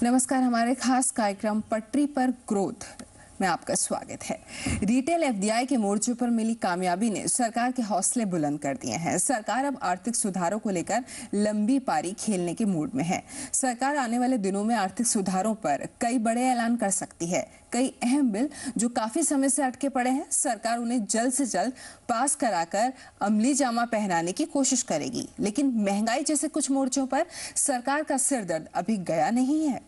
नमस्कार, हमारे खास कार्यक्रम पटरी पर ग्रोथ में आपका स्वागत है। रिटेल एफडीआई के मोर्चे पर मिली कामयाबी ने सरकार के हौसले बुलंद कर दिए हैं। सरकार अब आर्थिक सुधारों को लेकर लंबी पारी खेलने के मूड में है। सरकार आने वाले दिनों में आर्थिक सुधारों पर कई बड़े ऐलान कर सकती है। कई अहम बिल जो काफी समय से अटके पड़े हैं, सरकार उन्हें जल्द से जल्द पास कराकर अमली जामा पहनाने की कोशिश करेगी। लेकिन महंगाई जैसे कुछ मोर्चों पर सरकार का सिरदर्द अभी गया नहीं है।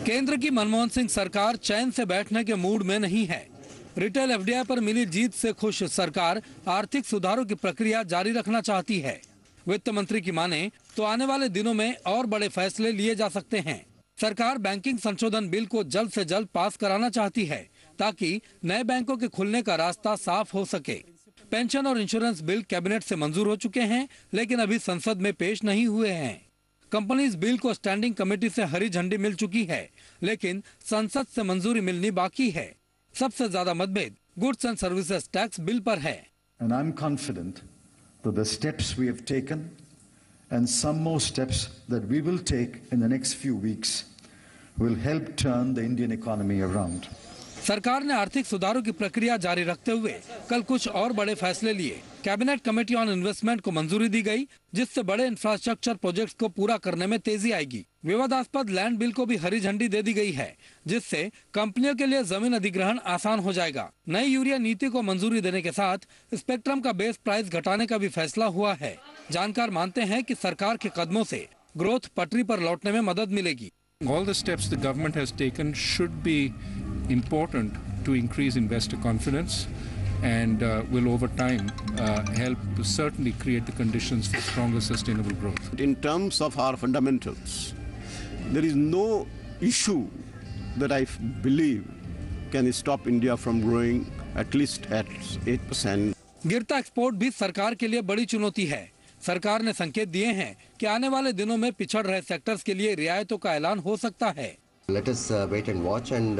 केंद्र की मनमोहन सिंह सरकार चैन से बैठने के मूड में नहीं है। रिटेल एफडीआई पर मिली जीत से खुश सरकार आर्थिक सुधारों की प्रक्रिया जारी रखना चाहती है। वित्त मंत्री की माने तो आने वाले दिनों में और बड़े फैसले लिए जा सकते हैं। सरकार बैंकिंग संशोधन बिल को जल्द से जल्द पास कराना चाहती है ताकि नए बैंकों के खुलने का रास्ता साफ हो सके। पेंशन और इंश्योरेंस बिल कैबिनेट से मंजूर हो चुके हैं, लेकिन अभी संसद में पेश नहीं हुए हैं। कंपनीज बिल को स्टैंडिंग कमेटी से हरी झंडी मिल चुकी है, लेकिन संसद से मंजूरी मिलनी बाकी है। सबसे ज्यादा मतभेद goods and services tax bill पर है। And I'm confident that the steps we have taken and some more steps that we will take in the next few weeks will help turn the Indian economy around. सरकार ने आर्थिक सुधारों की प्रक्रिया जारी रखते हुए कल कुछ और बड़े फैसले लिए। कैबिनेट कमेटी ऑन इन्वेस्टमेंट को मंजूरी दी गई, जिससे बड़े इंफ्रास्ट्रक्चर प्रोजेक्ट्स को पूरा करने में तेजी आएगी। विवादास्पद लैंड बिल को भी हरी झंडी दे दी गई है, जिससे कंपनियों के लिए जमीन अधिग्रहण आसान हो जाएगा। नई यूरिया नीति को मंजूरी देने के साथ स्पेक्ट्रम का बेस प्राइस घटाने का भी फैसला हुआ है। जानकार मानते हैं कि सरकार के कदमों से ग्रोथ पटरी पर लौटने में मदद मिलेगी। All the steps the government has taken should be important to increase investor confidence and will over time help to certainly create the conditions for stronger sustainable growth. In terms of our fundamentals, there is no issue that I believe can stop India from growing at least at 8%. गिरता export भी सरकार के लिए बड़ी चुनौती है। सरकार ने संकेत दिए हैं कि आने वाले दिनों में पिछड़ रहे सेक्टर्स के लिए रियायतों का ऐलान हो सकता है। Let us wait and watch, and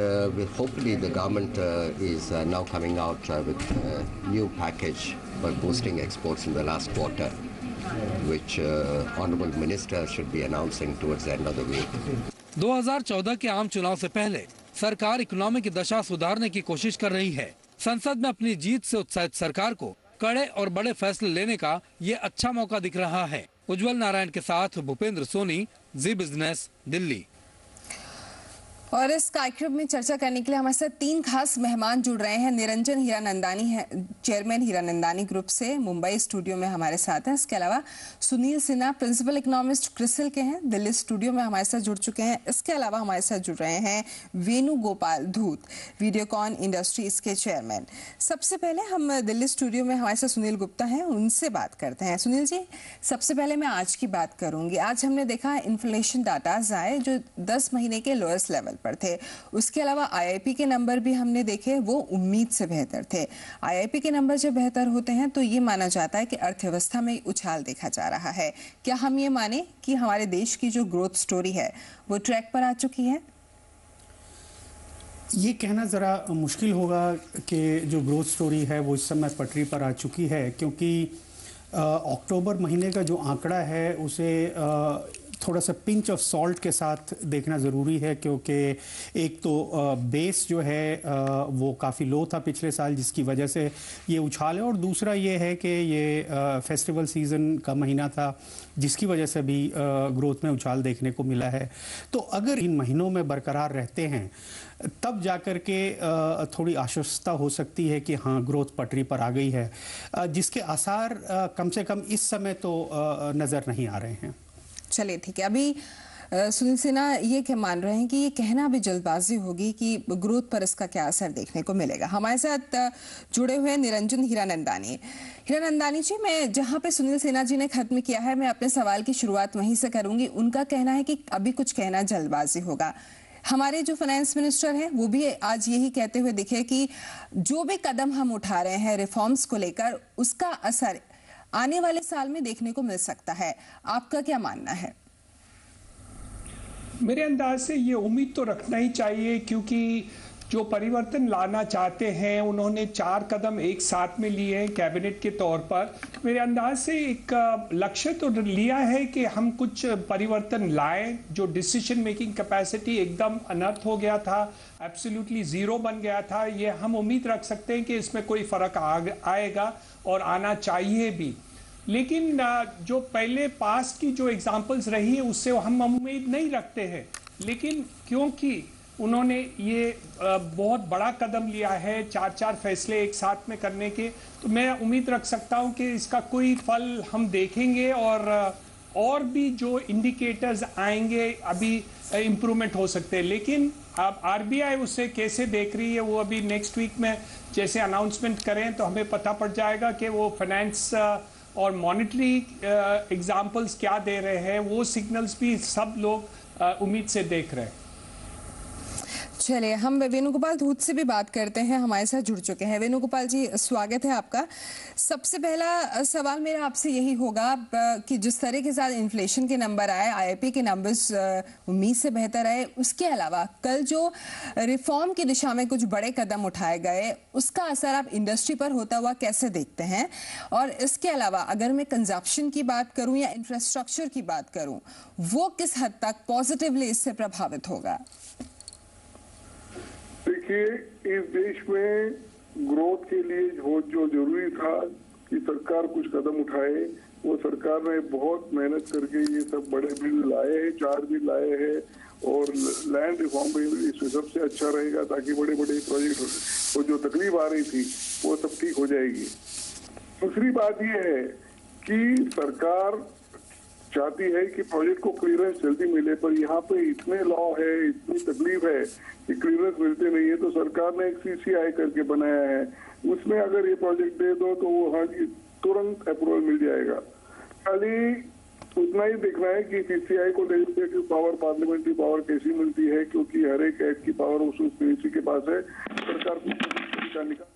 hopefully the government is now coming out with a new package for boosting exports in the last quarter, which Honourable Minister should be announcing towards the end of the week. 2014 के आम चुनाव से पहले सरकार economy की दशा सुधारने की कोशिश कर रही है। संसद में अपनी जीत से उत्साहित सरकार को कड़े और बड़े फैसले लेने का ये अच्छा मौका दिख रहा है। उज्जवल नारायण के साथ भूपेंद्र सोनी, जी बिजनेस, दिल्ली। और इस कार्यक्रम में चर्चा करने के लिए हमारे साथ तीन खास मेहमान जुड़ रहे हैं। निरंजन हीरानंदानी है, चेयरमैन हीरानंदानी ग्रुप से मुंबई स्टूडियो में हमारे साथ हैं। इसके अलावा सुनील सिन्हा प्रिंसिपल इकोनॉमिस्ट क्रिसिल के हैं, दिल्ली स्टूडियो में हमारे साथ जुड़ चुके हैं। इसके अलावा हमारे साथ जुड़ रहे हैं वेणुगोपाल धूत, वीडियोकॉन इंडस्ट्रीज के चेयरमैन। सबसे पहले हम दिल्ली स्टूडियो में हमारे साथ सुनील गुप्ता हैं, उनसे बात करते हैं। सुनील जी, सबसे पहले मैं आज की बात करूंगी। आज हमने देखा इन्फ्लेशन डाटाज आए जो 10 महीने के लोएस्ट लेवल पर थे। उसके अलावा आईआईपी के नंबर भी हमने देखे, वो उम्मीद से बेहतर थे। आईआईपी के नंबर जब बेहतर होते हैं तो ये माना जाता है कि अर्थव्यवस्था में उछाल देखा जा रहा है। क्या हम ये माने कि हमारे देश की जो ग्रोथ स्टोरी है वो ट्रैक पर आ चुकी है? ये कहना ज़रा मुश्किल होगा कि जो ग्रोथ स्टोरी है वो इस समय पटरी पर आ चुकी है, क्योंकि अक्टूबर महीने का जो आंकड़ा है उसे थोड़ा सा पिंच ऑफ सॉल्ट के साथ देखना ज़रूरी है, क्योंकि एक तो बेस जो है वो काफ़ी लो था पिछले साल, जिसकी वजह से ये उछाल है, और दूसरा ये है कि ये फेस्टिवल सीज़न का महीना था जिसकी वजह से भी ग्रोथ में उछाल देखने को मिला है। तो अगर इन महीनों में बरकरार रहते हैं तब जाकर के थोड़ी आश्वस्तता हो सकती है कि हाँ, ग्रोथ पटरी पर आ गई है, जिसके आसार कम से कम इस समय तो नज़र नहीं आ रहे हैं। चलिए ठीक है। अभी सुनील सिन्हा ये क्या मान रहे हैं कि ये कहना भी जल्दबाजी होगी कि ग्रोथ पर इसका क्या असर देखने को मिलेगा। हमारे साथ जुड़े हुए निरंजन हीरानंदानी। हीरानंदानी जी, मैं जहां पे सुनील सिन्हा जी ने खत्म किया है, मैं अपने सवाल की शुरुआत वहीं से करूंगी। उनका कहना है कि अभी कुछ कहना जल्दबाजी होगा। हमारे जो फाइनेंस मिनिस्टर हैं वो भी आज यही कहते हुए दिखे कि जो भी कदम हम उठा रहे हैं रिफॉर्म्स को लेकर, उसका असर आने वाले साल में देखने को मिल सकता है। आपका क्या मानना है? मेरे अंदाज से ये उम्मीद तो रखना ही चाहिए, क्योंकि जो परिवर्तन लाना चाहते हैं, उन्होंने 4 कदम एक साथ में लिए हैं कैबिनेट के तौर पर। मेरे अंदाज से एक लक्ष्य तो लिया है कि हम कुछ परिवर्तन लाएं। जो डिसीजन मेकिंग कैपेसिटी एकदम अनर्थ हो गया था, एब्सोल्युटली ज़ीरो बन गया था, ये हम उम्मीद रख सकते हैं कि इसमें कोई फ़र्क आएगा और आना चाहिए भी। लेकिन जो पहले पास की जो एग्जाम्पल्स रही है उससे हम उम्मीद नहीं रखते हैं। लेकिन क्योंकि उन्होंने ये बहुत बड़ा कदम लिया है 4 फैसले एक साथ में करने के, तो मैं उम्मीद रख सकता हूं कि इसका कोई फल हम देखेंगे और भी जो इंडिकेटर्स आएंगे अभी इम्प्रूवमेंट हो सकते हैं। लेकिन अब आरबीआई उसे कैसे देख रही है वो अभी नेक्स्ट वीक में जैसे अनाउंसमेंट करें तो हमें पता पड़ जाएगा कि वो फाइनेंस और मॉनेटरी एग्जाम्पल्स क्या दे रहे हैं। वो सिग्नल्स भी सब लोग उम्मीद से देख रहे हैं। चलिए हम वेणुगोपाल धूत से भी बात करते हैं, हमारे साथ जुड़ चुके हैं। वेणुगोपाल जी, स्वागत है आपका। सबसे पहला सवाल मेरा आपसे यही होगा कि जिस तरह के साथ इन्फ्लेशन के नंबर आए, आईआईपी के नंबर्स उम्मीद से बेहतर आए, उसके अलावा कल जो रिफॉर्म की दिशा में कुछ बड़े कदम उठाए गए, उसका असर आप इंडस्ट्री पर होता हुआ कैसे देखते हैं? और इसके अलावा अगर मैं कंजप्शन की बात करूं या इंफ्रास्ट्रक्चर की बात करूं, वो किस हद तक पॉजिटिवली इससे प्रभावित होगा? देखिए, इस देश में ग्रोथ के लिए जो जरूरी था कि सरकार कुछ कदम उठाए, वो सरकार ने बहुत मेहनत करके ये सब बड़े बिल लाए हैं, 4 बिल लाए हैं। और लैंड रिफॉर्म बिल इसमें सबसे अच्छा रहेगा ताकि बड़े बड़े प्रोजेक्ट को जो तकलीफ आ रही थी वो सब ठीक हो जाएगी। दूसरी बात ये है कि सरकार चाहती है कि प्रोजेक्ट को क्लियरेंस जल्दी मिले, पर यहाँ पे इतने लॉ है, इतनी तकलीफ है कि क्लियरेंस मिलते नहीं है। तो सरकार ने एक सीसीआई करके बनाया है, उसमें अगर ये प्रोजेक्ट दे दो तो वो हाँ तुरंत अप्रूवल मिल जाएगा। खाली उतना ही देखना है कि सीसीआई को लेजिस्लेटिव पावर, पार्लियामेंट्री पावर कैसी मिलती है, क्योंकि हर एक एक्ट की पावर उस मिनिस्ट्री के पास है। सरकार को निकाल।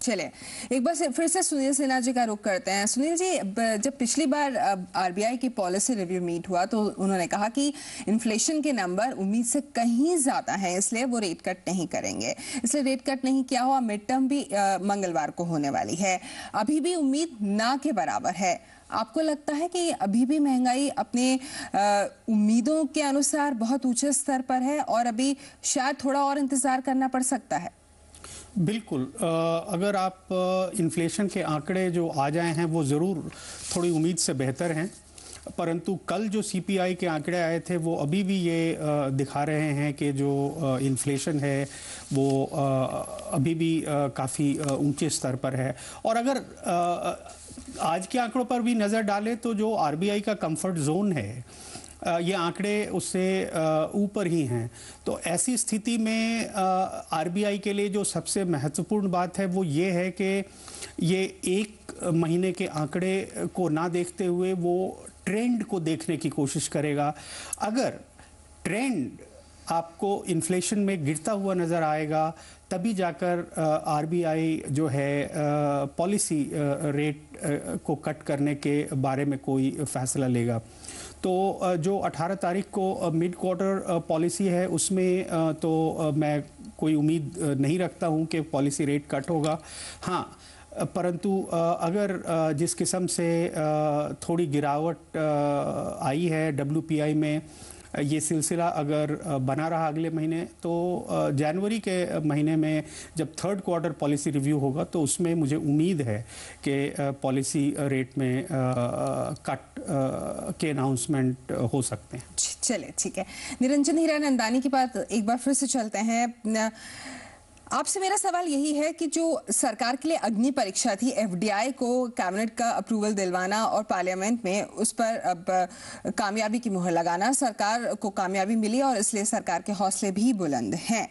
चलिए एक बार फिर से सुनील सिन्हा जी का रुख करते हैं। सुनील जी, जब पिछली बार आरबीआई की पॉलिसी रिव्यू मीट हुआ तो उन्होंने कहा कि इन्फ्लेशन के नंबर उम्मीद से कहीं ज्यादा हैं, इसलिए वो रेट कट नहीं करेंगे। इसलिए रेट कट नहीं किया हुआ, मिड टर्म भी मंगलवार को होने वाली है। अभी भी उम्मीद ना के बराबर है। आपको लगता है कि अभी भी महंगाई अपने उम्मीदों के अनुसार बहुत ऊंचे स्तर पर है और अभी शायद थोड़ा और इंतजार करना पड़ सकता है? बिल्कुल, अगर आप इन्फ्लेशन के आंकड़े जो आ जाए हैं वो ज़रूर थोड़ी उम्मीद से बेहतर हैं, परंतु कल जो सीपीआई के आंकड़े आए थे वो अभी भी ये दिखा रहे हैं कि जो इन्फ्लेशन है वो अभी भी काफ़ी ऊंचे स्तर पर है। और अगर आज के आंकड़ों पर भी नज़र डालें तो जो आरबीआई का कंफर्ट जोन है, ये आंकड़े उससे ऊपर ही हैं। तो ऐसी स्थिति में आरबीआई के लिए जो सबसे महत्वपूर्ण बात है वो ये है कि ये 1 महीने के आंकड़े को ना देखते हुए वो ट्रेंड को देखने की कोशिश करेगा। अगर ट्रेंड आपको इन्फ्लेशन में गिरता हुआ नज़र आएगा तभी जाकर आरबीआई जो है पॉलिसी रेट को कट करने के बारे में कोई फैसला लेगा। तो जो 18 तारीख को मिड क्वार्टर पॉलिसी है उसमें तो मैं कोई उम्मीद नहीं रखता हूं कि पॉलिसी रेट कट होगा। हाँ, परंतु अगर जिस किस्म से थोड़ी गिरावट आई है डब्ल्यूपीआई में, ये सिलसिला अगर बना रहा अगले महीने तो जनवरी के महीने में जब 3rd क्वार्टर पॉलिसी रिव्यू होगा तो उसमें मुझे उम्मीद है कि पॉलिसी रेट में कट के अनाउंसमेंट हो सकते हैं। चलिए ठीक है, निरंजन हीरानंदानी की बात एक बार फिर से चलते हैं। आपसे मेरा सवाल यही है कि जो सरकार के लिए अग्नि परीक्षा थी, एफडीआई को कैबिनेट का अप्रूवल दिलवाना और पार्लियामेंट में उस पर अब कामयाबी की मुहर लगाना, सरकार को कामयाबी मिली और इसलिए सरकार के हौसले भी बुलंद हैं।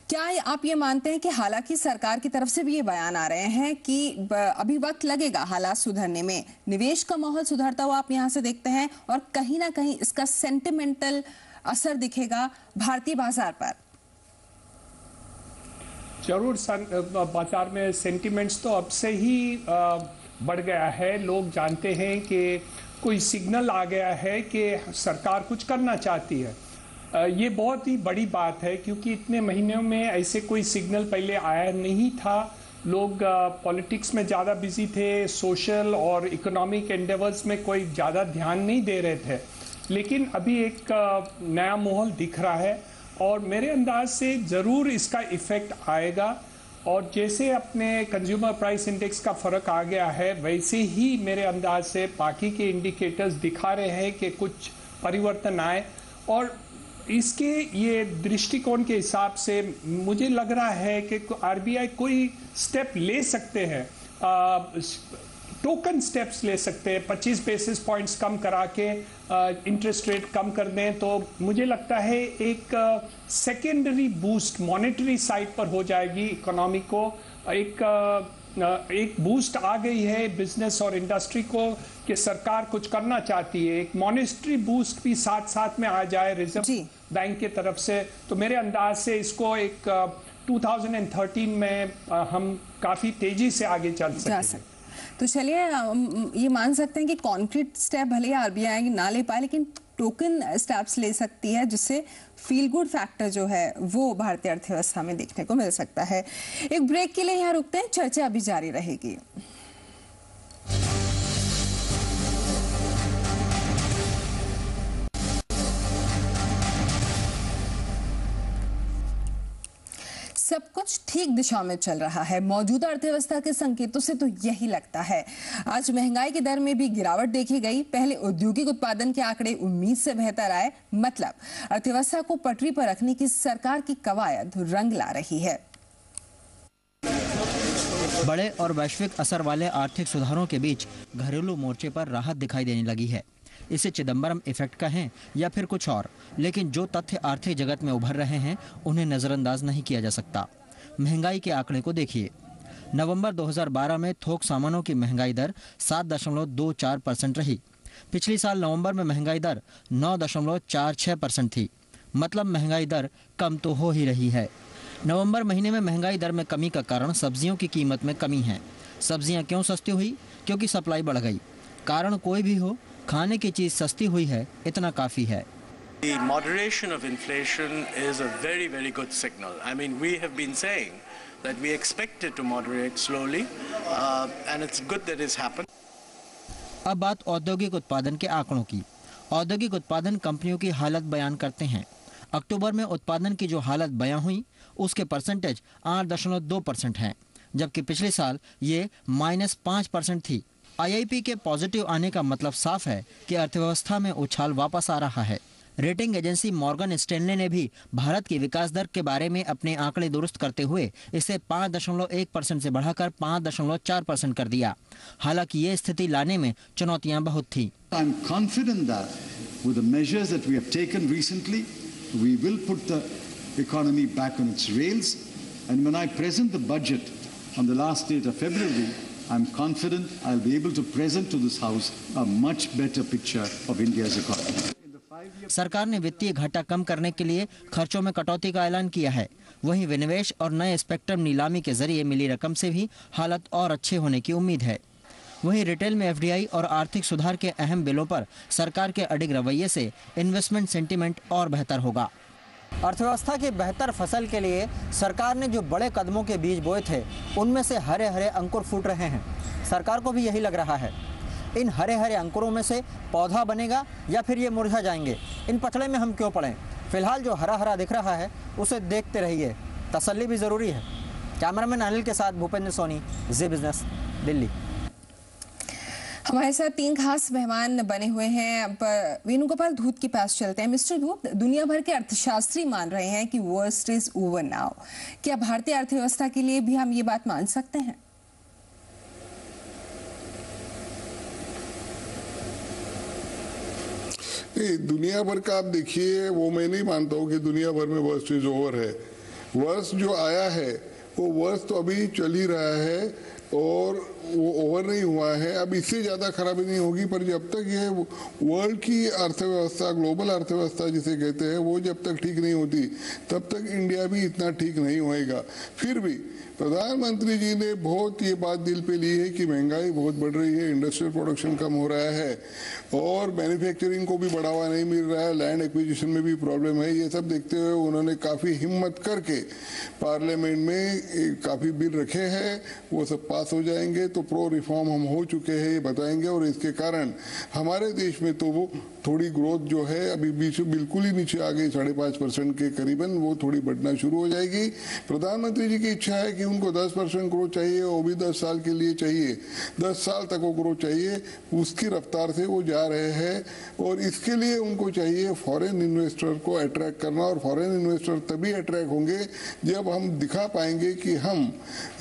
क्या आप ये मानते हैं कि हालांकि सरकार की तरफ से भी ये बयान आ रहे हैं कि अभी वक्त लगेगा हालात सुधरने में, निवेश का माहौल सुधरता हुआ आप यहाँ से देखते हैं और कहीं ना कहीं इसका सेंटिमेंटल असर दिखेगा भारतीय बाजार पर? जरूर बाजार में सेंटिमेंट्स तो अब से ही बढ़ गया है। लोग जानते हैं कि कोई सिग्नल आ गया है कि सरकार कुछ करना चाहती है। ये बहुत ही बड़ी बात है क्योंकि इतने महीनों में ऐसे कोई सिग्नल पहले आया नहीं था। लोग पॉलिटिक्स में ज़्यादा बिजी थे, सोशल और इकोनॉमिक एंडेवर्स में कोई ज़्यादा ध्यान नहीं दे रहे थे, लेकिन अभी एक नया माहौल दिख रहा है और मेरे अंदाज से ज़रूर इसका इफ़ेक्ट आएगा। और जैसे अपने कंज्यूमर प्राइस इंडेक्स का फ़र्क आ गया है, वैसे ही मेरे अंदाज से बाकी के इंडिकेटर्स दिखा रहे हैं कि कुछ परिवर्तन आए। और इसके ये दृष्टिकोण के हिसाब से मुझे लग रहा है कि आरबीआई कोई स्टेप ले सकते हैं, टोकन स्टेप्स ले सकते हैं, 25 बेसिस पॉइंट्स कम करा के इंटरेस्ट रेट कम कर दें, तो मुझे लगता है एक सेकेंडरी बूस्ट मॉनेटरी साइड पर हो जाएगी इकोनॉमी को। एक बूस्ट आ गई है बिजनेस और इंडस्ट्री को कि सरकार कुछ करना चाहती है, एक मॉनेटरी बूस्ट भी साथ साथ में आ जाए रिजर्व बैंक के तरफ से, तो मेरे अंदाज से इसको एक 2013 में हम काफ़ी तेजी से आगे चल सकते हैं। तो चलिए ये मान सकते हैं कि कॉन्क्रीट स्टेप भले आरबीआई ना ले पाए, लेकिन टोकन स्टेप्स ले सकती है, जिससे फील गुड फैक्टर जो है वो भारतीय अर्थव्यवस्था में देखने को मिल सकता है। एक ब्रेक के लिए यहाँ रुकते हैं, चर्चा अभी जारी रहेगी। सब कुछ ठीक दिशा में चल रहा है। मौजूदा अर्थव्यवस्था के संकेतों से तो यही लगता है। आज महंगाई की दर में भी गिरावट देखी गई। पहले औद्योगिक उत्पादन के आंकड़े उम्मीद से बेहतर आए, मतलब अर्थव्यवस्था को पटरी पर रखने की सरकार की कवायद रंग ला रही है। बड़े और वैश्विक असर वाले आर्थिक सुधारों के बीच घरेलू मोर्चे पर राहत दिखाई देने लगी है। इसे चिदम्बरम इफेक्ट कहें या फिर कुछ और, लेकिन जो तथ्य आर्थिक जगत में उभर रहे हैं उन्हें नज़रअंदाज नहीं किया जा सकता। महंगाई के आंकड़े को देखिए। नवंबर 2012 में थोक सामानों की महंगाई दर 7.24% रही। पिछले साल नवंबर में महंगाई दर 9.46% थी। मतलब महंगाई दर कम तो हो ही रही है। नवंबर महीने में महंगाई दर में कमी का कारण सब्जियों की कीमत में कमी है। सब्जियां क्यों सस्ती हुई? क्योंकि सप्लाई बढ़ गई। कारण कोई भी हो, खाने की चीज सस्ती हुई है, इतना काफी है। The moderation of inflation is a very, very good signal. I mean, we have been saying that we expect it to moderate slowly, and it's good that it's happened. अब बात औद्योगिक उत्पादन के आंकड़ों की। औद्योगिक उत्पादन कंपनियों की हालत बयान करते हैं। अक्टूबर में उत्पादन की जो हालत बयां हुई उसके परसेंटेज 8.2% हैं, जबकि पिछले साल ये -5% थी। IIP के पॉजिटिव आने का मतलब साफ है कि अर्थव्यवस्था में उछाल वापस आ रहा है। रेटिंग एजेंसी मॉर्गन स्टैनले ने भी भारत की विकास दर के बारे में अपने आंकड़े दुरुस्त करते हुए इसे 5.1% से बढ़ाकर 5.4% कर दिया। हालांकि ये स्थिति लाने में चुनौतियां बहुत थी। I'm confident that with the measures that we have taken recently, we will put the economy back on its rails. And when I present the budget on the last date of February, I'm confident I'll be able to present to this House a much better picture of India's economy. सरकार ने वित्तीय घाटा कम करने के लिए खर्चों में कटौती का ऐलान किया है। वहीं विनिवेश और नए स्पेक्ट्रम नीलामी के जरिए मिली रकम से भी हालत और अच्छे होने की उम्मीद है। वहीं रिटेल में FDI और आर्थिक सुधार के अहम बिलों पर सरकार के अडिग रवैये से इन्वेस्टमेंट सेंटिमेंट और बेहतर होगा। अर्थव्यवस्था की बेहतर फसल के लिए सरकार ने जो बड़े कदमों के बीज बोए थे उनमें से हरे हरे अंकुर फूट रहे हैं। सरकार को भी यही लग रहा है। इन हरे हरे अंकुरों में से पौधा बनेगा या फिर ये मुरझा जाएंगे, इन पचड़े में हम क्यों पड़ें। फिलहाल जो हरा हरा दिख रहा है उसे देखते रहिए, तसल्ली भी ज़रूरी है। कैमरामैन अनिल के साथ भूपेंद्र सोनी, जी बिजनेस, दिल्ली। हमारे साथ 3 खास मेहमान बने हुए हैं। अब वेणुगोपाल धूत के पास चलते हैं। मिस्टर धूत, दुनिया भर के अर्थशास्त्री मान रहे हैं कि वर्स्ट इज ओवर नाउ। क्या भारतीय अर्थव्यवस्था के लिए भी हम ये बात मान सकते हैं? दुनिया भर का आप देखिए, वो मैं नहीं मानता हूँ कि दुनिया भर में वर्स्ट इज ओवर है। वर्स्ट जो आया है वो वर्स्ट तो अभी चल ही रहा है और वो ओवर नहीं हुआ है। अब इससे ज़्यादा खराबी नहीं होगी, पर जब तक ये वर्ल्ड की अर्थव्यवस्था, ग्लोबल अर्थव्यवस्था जिसे कहते हैं, वो जब तक ठीक नहीं होती तब तक इंडिया भी इतना ठीक नहीं होएगा। फिर भी प्रधानमंत्री जी ने बहुत ये बात दिल पे ली है कि महंगाई बहुत बढ़ रही है, इंडस्ट्रियल प्रोडक्शन कम हो रहा है और मैन्युफैक्चरिंग को भी बढ़ावा नहीं मिल रहा है, लैंड एक्विजिशन में भी प्रॉब्लम है। ये सब देखते हुए उन्होंने काफ़ी हिम्मत करके पार्लियामेंट में काफ़ी बिल रखे हैं, वो सब पास हो जाएंगे तो प्रो रिफॉर्म हम हो चुके हैं ये बताएंगे और इसके कारण हमारे देश में तो वो थोड़ी ग्रोथ जो है अभी बीच बिल्कुल ही नीचे आ गई, 5.5% के करीबन, वो थोड़ी बढ़ना शुरू हो जाएगी। प्रधानमंत्री जी की इच्छा है कि उनको 10% ग्रोथ चाहिए, वो भी 10 साल के लिए चाहिए, 10 साल तक वो ग्रोथ चाहिए, उसकी रफ्तार से वो जा रहे हैं और इसके लिए उनको चाहिए फॉरेन इन्वेस्टर को अट्रैक्ट करना और फॉरेन इन्वेस्टर तभी अट्रैक्ट होंगे जब हम दिखा पाएंगे कि हम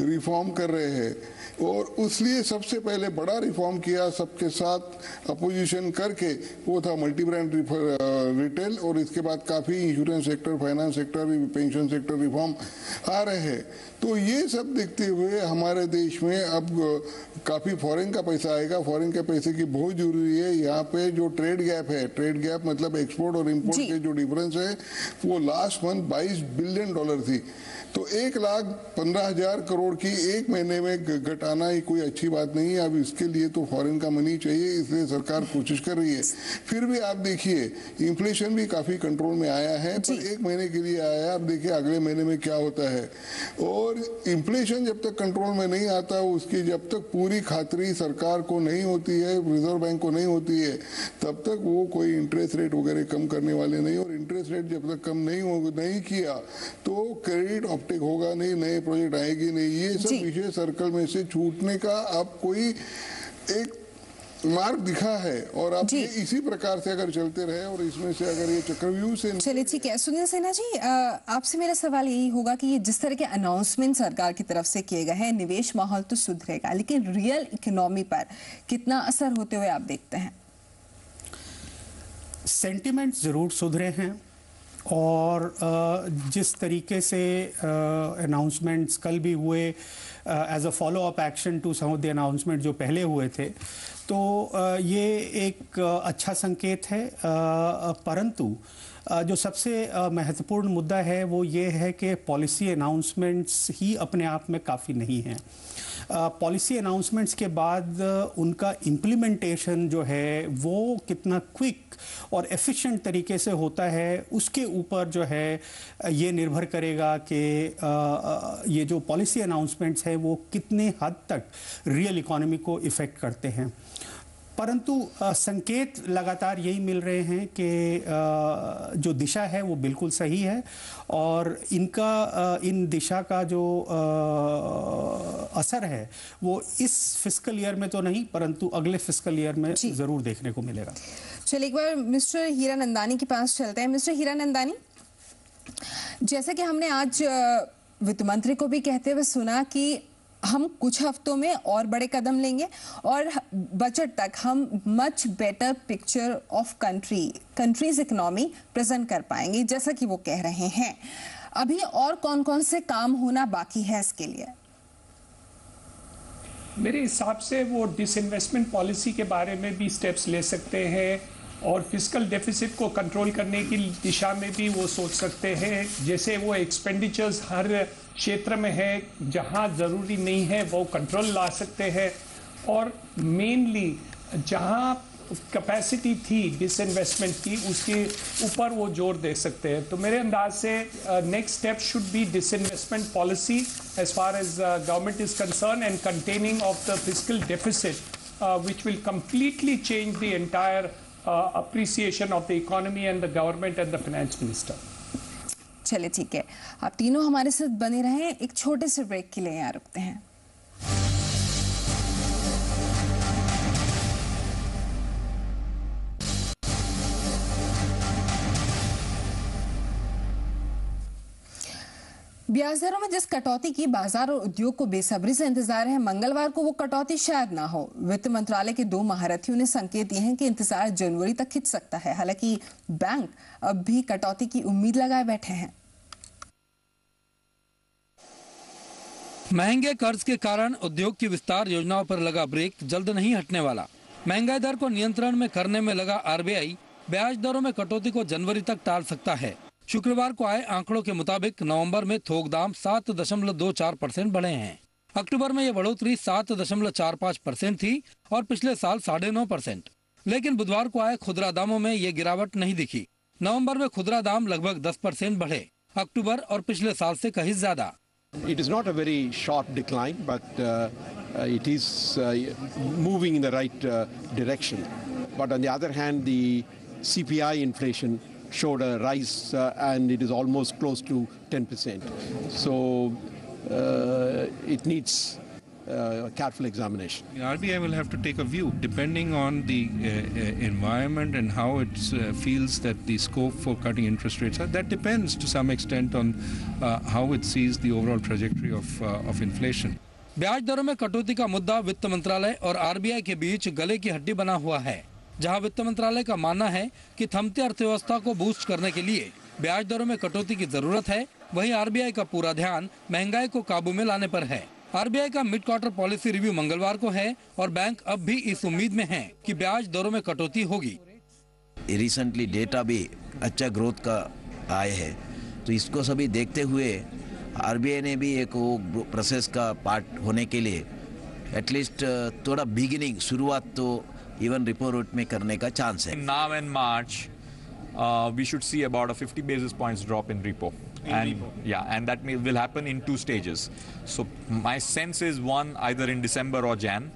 रिफॉर्म कर रहे हैं और इसलिए सबसे पहले बड़ा रिफॉर्म किया सबके साथ अपोजिशन करके, वो था मल्टी ब्रांड रिटेल और इसके बाद काफ़ी insurance sector, finance sector, pension sector reform आ रहे हैं। तो ये सब देखते हुए हमारे देश में अब काफ़ी फॉरेन का पैसा आएगा, फॉरेन के पैसे की बहुत जरूरी है। यहाँ पे जो ट्रेड गैप है, ट्रेड गैप मतलब एक्सपोर्ट और इम्पोर्ट के जो डिफरेंस है वो लास्ट मंथ $22 बिलियन थी, तो 1,15,000 करोड़ की एक महीने में घटाना ही कोई अच्छी बात नहीं है। अब इसके लिए तो फॉरेन का मनी चाहिए, इसलिए सरकार कोशिश कर रही है। फिर भी आप देखिए इन्फ्लेशन भी काफ़ी कंट्रोल में आया है, पर एक महीने के लिए आया है, अब देखिए अगले महीने में क्या होता है। और इन्फ्लेशन जब तक कंट्रोल में नहीं आता, उसकी जब तक पूरी खातरी सरकार को नहीं होती है, रिजर्व बैंक को नहीं होती है, तब तक वो कोई इंटरेस्ट रेट वगैरह कम करने वाले नहीं। और इंटरेस्ट रेट जब तक कम नहीं किया तो क्रेडिट अपटेक होगा नहीं, नए प्रोजेक्ट आएगी नहीं। ये सब विशेष सर्कल में से छूटने का अब कोई एक मार्ग दिखा है और अब ये इसी प्रकार से अगर चलते रहे और इसमें से अगर ये चक्रव्यूह से चलिए ठीक है। सुनील सिन्हा जी, आपसे मेरा सवाल यही होगा कि ये जिस तरह के अनाउंसमेंट सरकार की तरफ से किए गए हैं, निवेश माहौल तो सुधरेगा, लेकिन रियल इकोनॉमी पर कितना असर होते हुए आप देखते हैं? सेंटिमेंट ज़रूर सुधरे हैं और जिस तरीके से अनाउंसमेंट्स कल भी हुए as a follow up action to some of the announcement जो पहले हुए थे, तो ये एक अच्छा संकेत है। परंतु जो सबसे महत्वपूर्ण मुद्दा है वो ये है कि पॉलिसी अनाउंसमेंट्स ही अपने आप में काफ़ी नहीं हैं। पॉलिसी अनाउंसमेंट्स के बाद उनका इम्प्लीमेंटेशन जो है वो कितना क्विक और एफिशिएंट तरीके से होता है, उसके ऊपर जो है ये निर्भर करेगा कि ये जो पॉलिसी अनाउंसमेंट्स हैं वो कितने हद तक रियल इकोनॉमी को इफ़ेक्ट करते हैं। परंतु संकेत लगातार यही मिल रहे हैं कि जो दिशा है वो बिल्कुल सही है और इन दिशा का जो असर है वो इस फिस्कल ईयर में तो नहीं, परंतु अगले फिस्कल ईयर में ज़रूर देखने को मिलेगा। चलिए एक बार मिस्टर हीरानंदानी के पास चलते हैं। मिस्टर हीरानंदानी, जैसा कि हमने आज वित्त मंत्री को भी कहते हुए सुना कि हम कुछ हफ्तों में और बड़े कदम लेंगे और बजट तक हम much better picture of countries economy present कर पाएंगे, जैसा कि वो कह रहे हैं। अभी और कौन कौन से काम होना बाकी है इसके लिए? मेरे हिसाब से वो डिसइन्वेस्टमेंट पॉलिसी के बारे में भी स्टेप्स ले सकते हैं और फिस्कल डेफिसिट को कंट्रोल करने की दिशा में भी वो सोच सकते हैं। जैसे वो एक्सपेंडिचर्स हर क्षेत्र में है, जहां ज़रूरी नहीं है वो कंट्रोल ला सकते हैं और मेनली जहां कैपेसिटी थी डिसइन्वेस्टमेंट की उसके ऊपर वो जोर दे सकते हैं। तो मेरे अंदाज से next step should be disinvestment policy as far as government is concern and containing of the fiscal deficit which will completely change the entire appreciation of the economy and the government and the finance minister. चलिए ठीक है, आप तीनों हमारे साथ बने रहें, एक छोटे से ब्रेक के लिए यहाँ रुकते हैं। ब्याज दरों में जिस कटौती की बाजार और उद्योग को बेसब्री से इंतजार है, मंगलवार को वो कटौती शायद ना हो। वित्त मंत्रालय के 2 महारथियों ने संकेत दिए हैं कि इंतजार जनवरी तक खिंच सकता है। हालांकि बैंक अब भी कटौती की उम्मीद लगाए बैठे हैं। महंगे कर्ज के कारण उद्योग की विस्तार योजनाओं पर लगा ब्रेक जल्द नहीं हटने वाला। महंगाई दर को नियंत्रण में करने में लगा आरबीआई ब्याज दरों में कटौती को जनवरी तक टाल सकता है। शुक्रवार को आए आंकड़ों के मुताबिक नवंबर में थोक दाम 7.24% बढ़े हैं। अक्टूबर में यह बढ़ोतरी 7.45% थी और पिछले साल 9.5%। लेकिन बुधवार को आए खुदरा दामों में ये गिरावट नहीं दिखी। नवंबर में खुदरा दाम लगभग 10% बढ़े, अक्टूबर और पिछले साल से कहीं ज्यादा। It is not a very sharp decline, but it is moving in the right direction. But on the other hand, the CPI inflation showed a rise and it is almost close to 10%. So it needs careful examination. The RBI will have to take a view depending on the environment and how it feels that the scope for cutting interest rates are. That depends to some extent on how it sees the overall trajectory of inflation. ब्याज दरों में कटौती का मुद्दा वित्त मंत्रालय और RBI के बीच गले की हड्डी बना हुआ है। जहां वित्त मंत्रालय का मानना है कि थमती अर्थव्यवस्था को बूस्ट करने के लिए ब्याज दरों में कटौती की जरूरत है, वहीं आरबीआई का पूरा ध्यान महंगाई को काबू में लाने पर है। आरबीआई का मिड क्वार्टर पॉलिसी रिव्यू मंगलवार को है और बैंक अब भी इस उम्मीद में है कि ब्याज दरों में कटौती होगी। रिसेंटली डेटा भी अच्छा ग्रोथ का आए है, तो इसको सभी देखते हुए आरबीआई ने भी एक वो प्रोसेस का पार्ट होने के लिए एटलीस्ट थोड़ा बिगिनिंग शुरुआत तो इवन रिपो रेट में करने का चांस है। Now in March, we should see about a 50 basis points drop in repo. And that will happen in 2 stages. So my sense is one either in December or Jan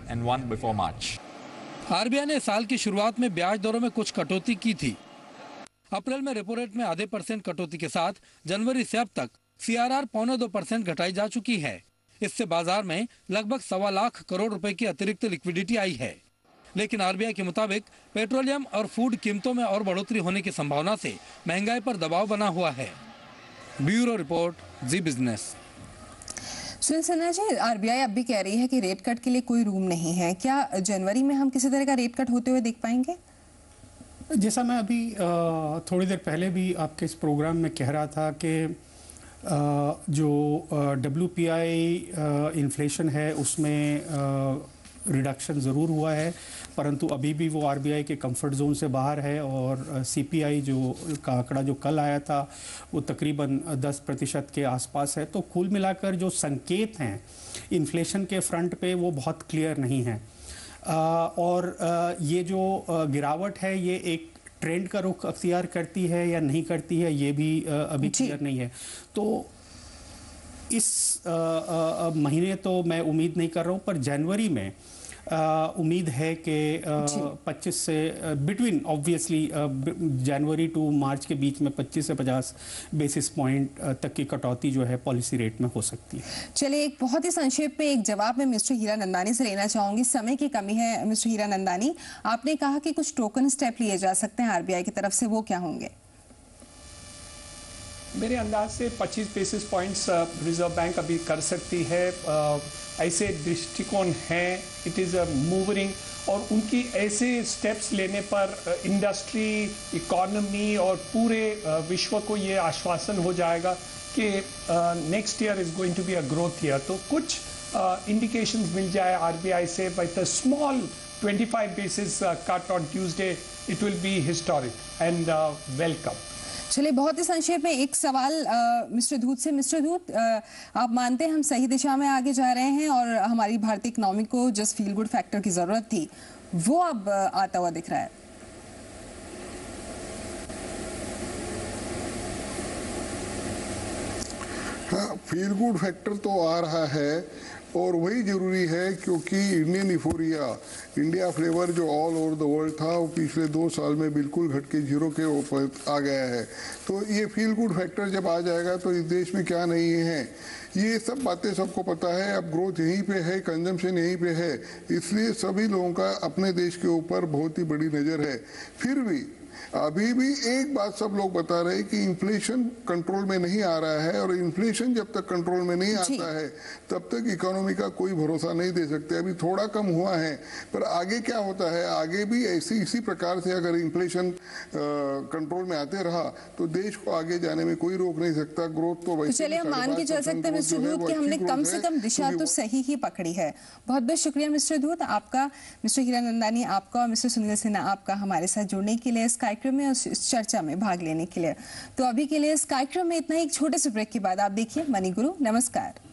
and one before March. RBI ने साल की शुरुआत में ब्याज दरों में कुछ कटौती की थी। अप्रैल में रेपो रेट में आधे % कटौती के साथ जनवरी से अब तक सीआरआर 0.25% घटाई जा चुकी है। इससे बाजार में लगभग 1.25 लाख करोड़ रुपए की अतिरिक्त लिक्विडिटी आई है। लेकिन आरबीआई के मुताबिक पेट्रोलियम और फूड कीमतों में और बढ़ोतरी होने की संभावना से महंगाई पर दबाव बना हुआ है। ब्यूरो रिपोर्ट, जी बिजनेस। सुनील सिन्हा जी, आरबीआई अब भी कह रही है कि रेट कट के लिए कोई रूम नहीं है। क्या जनवरी में हम किसी तरह का रेट कट होते हुए देख पाएंगे? जैसा मैं अभी थोड़ी देर पहले भी आपके इस प्रोग्राम में कह रहा था कि जो WPI इन्फ्लेशन है उसमें रिडक्शन ज़रूर हुआ है, परंतु अभी भी वो आरबीआई के कंफर्ट जोन से बाहर है और CPI जो का आंकड़ा जो कल आया था वो तकरीबन 10% के आसपास है। तो कुल मिलाकर जो संकेत हैं इन्फ्लेशन के फ्रंट पे वो बहुत क्लियर नहीं है और ये जो गिरावट है ये एक ट्रेंड का रुख अख्तियार करती है या नहीं करती है ये भी अभी क्लियर नहीं है। तो इस महीने तो मैं उम्मीद नहीं कर रहा हूँ, पर जनवरी में उम्मीद है कि 25 से बिटवीन ऑब्वियसली जनवरी टू मार्च के बीच में 25 से 50 बेसिस पॉइंट तक की कटौती जो है पॉलिसी रेट में हो सकती है। चलिए, एक बहुत ही संक्षेप में एक जवाब मैं मिस्टर हीरानंदानी से लेना चाहूंगी। समय की कमी है मिस्टर हीरानंदानी, आपने कहा कि कुछ टोकन स्टेप लिए जा सकते हैं आरबीआई की तरफ से, वो क्या होंगे? मेरे अंदाज से 25 बेसिस पॉइंट्स रिजर्व बैंक अभी कर सकती है। ऐसे दृष्टिकोण हैं, इट इज़ अ मूवरिंग, और उनकी ऐसे स्टेप्स लेने पर इंडस्ट्री, इकोनॉमी और पूरे विश्व को ये आश्वासन हो जाएगा कि next year is going to be a growth year. तो कुछ इंडिकेशंस मिल जाए आरबीआई से, but a small 25 basis cut on Tuesday, it will be historic and welcome. चलिए, बहुत ही संक्षेप में एक सवाल मिस्टर धूत से। मिस्टर धूत, आप मानते हैं हम सही दिशा में आगे जा रहे हैं और हमारी भारतीय इकोनॉमी को जिस फील गुड फैक्टर की जरूरत थी वो अब आता हुआ दिख रहा है? हाँ, फील गुड फैक्टर तो आ रहा है और वही जरूरी है क्योंकि इंडियन इफोरिया, इंडिया फ्लेवर जो ऑल ओवर द वर्ल्ड था वो पिछले 2 साल में बिल्कुल घट के 0 के ऊपर आ गया है। तो ये फील गुड फैक्टर जब आ जाएगा तो इस देश में क्या नहीं है, ये सब बातें सबको पता है। अब ग्रोथ यहीं पे है, कंजम्पशन यहीं पे है, इसलिए सभी लोगों का अपने देश के ऊपर बहुत ही बड़ी नज़र है। फिर भी अभी भी एक बात सब लोग बता रहे हैं कि इन्फ्लेशन कंट्रोल में नहीं आ रहा है और इन्फ्लेशन जब तक कंट्रोल में नहीं आता है तब तक इकोनॉमी का कोई भरोसा नहीं दे सकते। अभी थोड़ा कम हुआ है, पर आगे क्या होता है, आगे भी इसी प्रकार से अगर इन्फ्लेशन कंट्रोल में आते रहा तो देश को आगे जाने में कोई रोक नहीं सकता। ग्रोथ तो वैसे चलिए हम मान के चल सकते हैं मिस्टर धूत कि हमने कम से कम दिशा तो सही ही पकड़ी है। बहुत बहुत शुक्रिया मिस्टर धूत आपका, मिस्टर हीरानंदानी आपका और मिस्टर सुनील सिन्हा आपका हमारे साथ जुड़ने के लिए। कार्यक्रम में, इस चर्चा में भाग लेने के लिए। तो अभी के लिए इस कार्यक्रम में इतना ही। एक छोटे से ब्रेक के बाद आप देखिए मनी गुरु। नमस्कार।